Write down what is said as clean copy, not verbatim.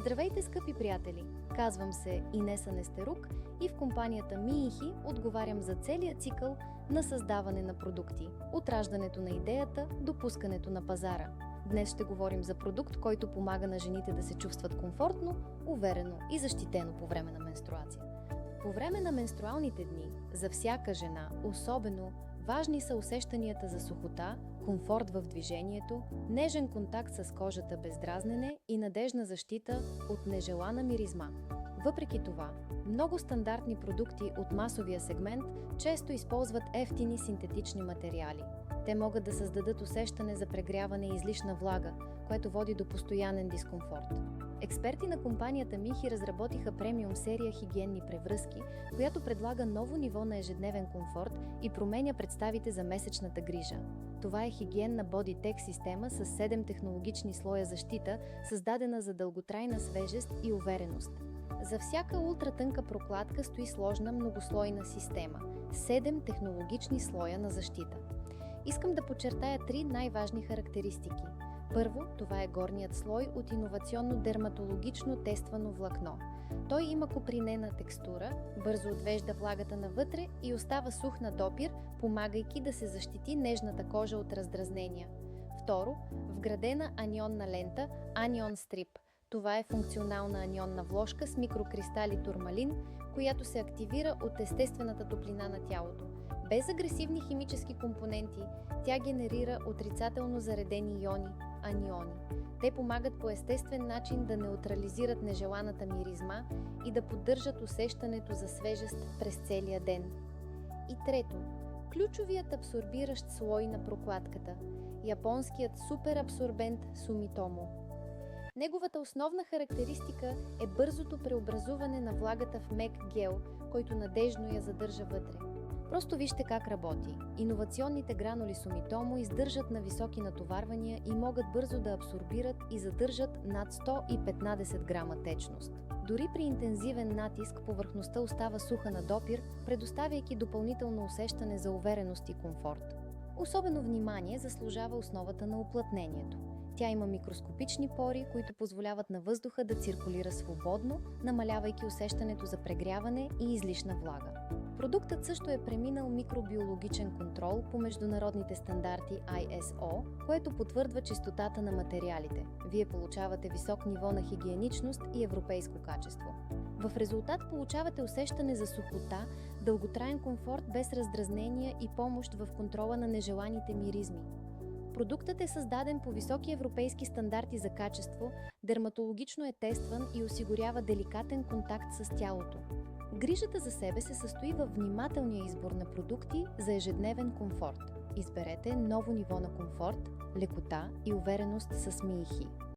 Здравейте, скъпи приятели! Казвам се Инеса Нестерук и в компанията Миихи отговарям за целия цикъл на създаване на продукти, от раждането на идеята до пускането на пазара. Днес ще говорим за продукт, който помага на жените да се чувстват комфортно, уверено и защитено по време на менструация. По време на менструалните дни, за всяка жена, особено важни са усещанията за сухота, комфорт в движението, нежен контакт с кожата без дразнене и надеждна защита от нежелана миризма. Въпреки това, много стандартни продукти от масовия сегмент често използват евтини синтетични материали. Те могат да създадат усещане за прегряване и излишна влага, което води до постоянен дискомфорт. Експерти на компанията Михи разработиха премиум серия хигиенни превръзки, която предлага ново ниво на ежедневен комфорт и променя представите за месечната грижа. Това е хигиенна Bodytech система с 7 технологични слоя защита, създадена за дълготрайна свежест и увереност. За всяка ултратънка прокладка стои сложна многослойна система – 7 технологични слоя на защита. Искам да подчертая 3 най-важни характеристики. Първо, това е горният слой от иновационно дерматологично тествано влакно. Той има копринена текстура, бързо отвежда влагата навътре и остава сух на допир, помагайки да се защити нежната кожа от раздразнения. Второ, вградена анионна лента Anion Strip. Това е функционална анионна вложка с микрокристали турмалин, която се активира от естествената топлина на тялото. Без агресивни химически компоненти, тя генерира отрицателно заредени иони – аниони. Те помагат по естествен начин да неутрализират нежеланата миризма и да поддържат усещането за свежест през целия ден. И трето, ключовият абсорбиращ слой на прокладката – японският суперабсорбент Sumitomo. Неговата основна характеристика е бързото преобразуване на влагата в мек гел, който надеждно я задържа вътре. Просто вижте как работи. Иновационните гранули Sumitomo издържат на високи натоварвания и могат бързо да абсорбират и задържат над 115 грама течност. Дори при интензивен натиск повърхността остава суха на допир, предоставяйки допълнително усещане за увереност и комфорт. Особено внимание заслужава основата на уплътнението. Тя има микроскопични пори, които позволяват на въздуха да циркулира свободно, намалявайки усещането за прегряване и излишна влага. Продуктът също е преминал микробиологичен контрол по международните стандарти ISO, което потвърдва чистотата на материалите. Вие получавате висок ниво на хигиеничност и европейско качество. В резултат получавате усещане за сухота, дълготраен комфорт без раздразнения и помощ в контрола на нежеланите миризми. Продуктът е създаден по високи европейски стандарти за качество, дерматологично е тестван и осигурява деликатен контакт с тялото. Грижата за себе се състои във внимателния избор на продукти за ежедневен комфорт. Изберете ново ниво на комфорт, лекота и увереност с Миихи.